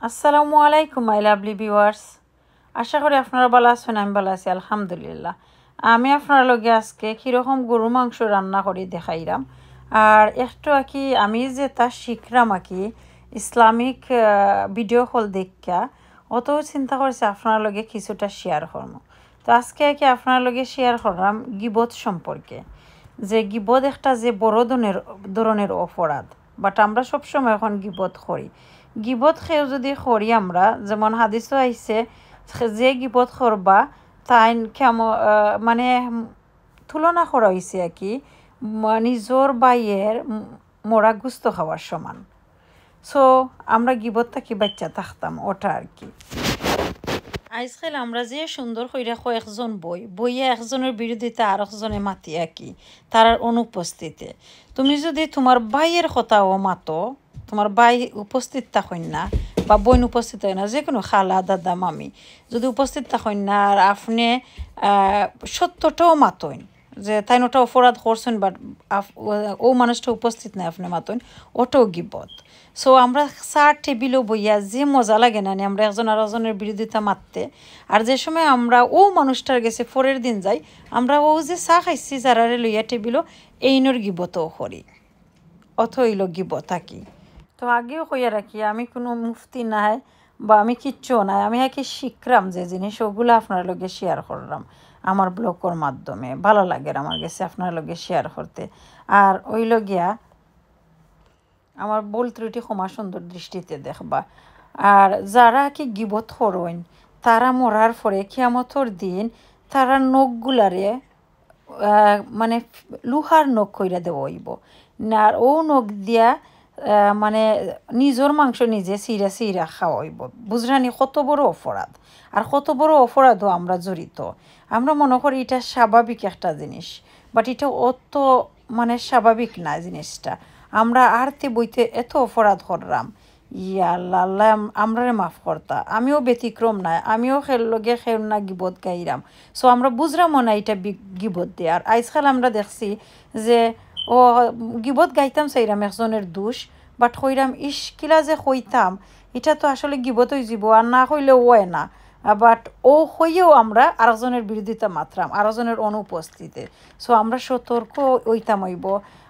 আসসালামু আলাইকুম my lovely viewers. আশা করি আপনারা ভালো আছেন, আমি ভালো আছি আলহামদুলিল্লাহ। আমি আপনার লগে আজকে কীরকম গরু মাংস রান্না করি দেখাইলাম। আর একটু কি আমি যে তা শিখলাম কি ইসলামিক ভিডিও কল দেখা অত চিন্তা করছি আপনার লগে কিছুটা শেয়ার করব। তো আজকে কি আপনার লগে শেয়ার করলাম গিবত সম্পর্কে, যে গিবত একটা যে বড় ধরনের অপরাধ, বাট আমরা সবসময় এখন গিবত করি। গিবত খেয়েও যদি করি আমরা, যেমন হাদিসও আইছে যে গিবত করবা তাই কেমন মানে তুলনা করা হয়েছে আর কি নিজর বাইয়ের মরা গুস্ত খাওয়ার সমান। সো আমরা গিবত থাকি বাচ্চা থাকতাম ওটা আর কি। আজকাল আমরা যে সুন্দর কইরা কয়েকজন বইয়া একজনের বিরোধিতা আর একজনে মাতি কি তার অনুপস্থিতে। তুমি যদি তোমার ভাইয়ের কথাও মাতো, তোমার ভাই উপস্থিত থাকেন না বা বোন উপস্থিত হয় না, যে কোনো খালা দাদা মামি যদি উপস্থিত থাকেন না আর আপনি সত্যটাও মাতইন যে তাই ওটা অপরাধ করছেন, বাট ও মানুষটা উপস্থিত নাই আপনি মাতইন, ওটাও গিবত। সো আমরা চার টেবিলও বইয়া যে মজা লাগে না আমরা একজন আর একজনের বিরোধিতা মারতে, আর যে সময় আমরা ও মানুষটার গেছে পরের দিন যাই আমরা ও যে চা খাইছি যারারে লইয়া টেবিলও এইনর গিবতও করি, অথ হইল গিবত থাকি। তো আগেও কইয়া রাখি আমি কোনো মুফতি নাই বা আমি কিচ্ছু নাই, আমি কি শিখলাম যে জিনিস ওগুলো আপনার লগে শেয়ার করলাম আমার ব্লগের মাধ্যমে। ভালো লাগে আমার কাছে আপনার লগে শেয়ার করতে। আর ওইল গিয়া আমার ভুল ত্রুটি ক্ষমা সুন্দর দৃষ্টিতে দেখবা। আর যারা কি গিবত করইন তারা মরার পরে কিয়ামতর দিন তারা নখগুলারে মানে লুহার নখ কইরা দেওয়া হইব না, আর ও নখ দিয়া মানে নিজের মাংস নিজে চিরা চিরা খাওয়া হইব। বুঝরানি কত বড় অপরাধ, আর কত বড় অপরাধও আমরা জড়িত। আমরা মনে করি এটা স্বাভাবিক একটা জিনিস, বাট এটা অত মানে স্বাভাবিক না জিনিসটা। আমরা আরতে বইতে এত অপরাধ করলাম, ইয়া আল্লাহ আল্লাহ আমরারে মাফ করতা। আমিও ব্যতিক্রম নাই, আমিও লগে খেল না গিবত গাইরাম। সো আমরা বুঝলাম না এটা গিবত দিয়ে। আর আজকাল আমরা দেখছি যে ও গিবত গাইতাম চাইরাম একজনের দোষ, বাট কইরাম ইস কিলা যে কইতাম এটা তো আসলে গিবত হয়ে যাব, আর না কইলেও হয় না। বাট ও হইয়েও আমরা আরেকজনের বিরোধিতা মাত্রাম আরেকজনের অনুপস্থিতিতে। সো আমরা সতর্ক হইতাম হইব,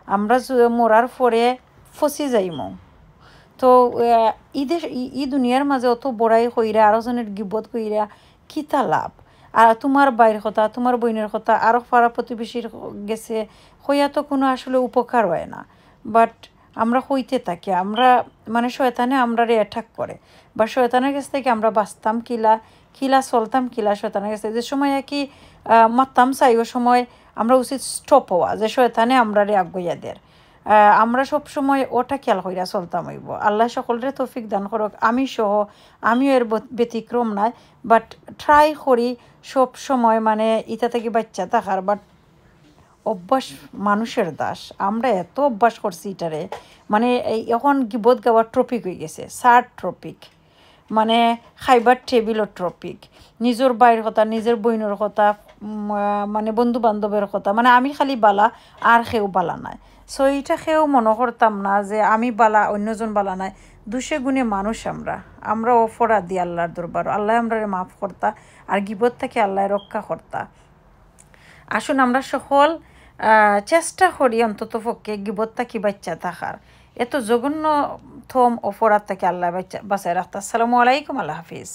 আমরা মরার পরে ফসি যাইমো। তো ই দুনিয়ার মাঝে অত বড়াই কইরা আরেকজনের গিবত কইরা কিতা লাভ? আর তোমার বাইরের কথা তোমার বোনের কথা আরও পাড়া প্রতিবেশীর গেছে হইয়া তো কোনো আসলে উপকার হয় না। বাট আমরা হইতে থাকি, আমরা মানে শয়তানে আমরা অ্যাটাক করে, বা শয়তানের কাছ থেকে আমরা বাঁচতাম কিলা চলতাম কিলা শয়তানের কাছ থেকে। যে সময় আর কি মারতাম চাই ও সময় আমরা উচিত স্টপ হওয়া, যে শয়তানে আমরা আগুইয়া দের। আমরা সব সময় ওটা খেয়াল কইরা চলতাম হইব। আল্লাহ সকলরে তৌফিক দান করক, আমি সহ আমিও এর ব্যতিক্রম নাই। বাট ট্রাই করি সব সময় মানে ইটা থেকে বাচ্চা থাকার। বাট অভ্যাস মানুষের দাস, আমরা এত অভ্যাস করছি এটারে, মানে এখন গিবত গাওয়ার ট্রপিক হয়ে গেছে, সার ট্রপিক, মানে খাইবার টেবিলর ট্রপিক, নিজের বাইরের কথা নিজের বইনের কথা মানে বন্ধু বান্ধবের কথা, মানে আমি খালি বালা আর সেও বালা নাই। সো এইটা সেও মনে করতাম না যে আমি বালা অন্যজন বালা নাই। দুষে গুণে মানুষ আমরা অপরাধী আল্লাহর দরবার, আল্লাহ আমরা মাফ করতা আর গিবত থেকে আল্লাহ রক্ষা করতা। আসুন আমরা সকল চেষ্টা করি অন্তত পক্ষে গিবত থাকি বাচ্চা থাকার, এত জঘন্য থম অপরাধ থেকে আল্লাহ বাচ্চায় রাখতা। আসসালামু আলাইকুম, আল্লাহ হাফিজ।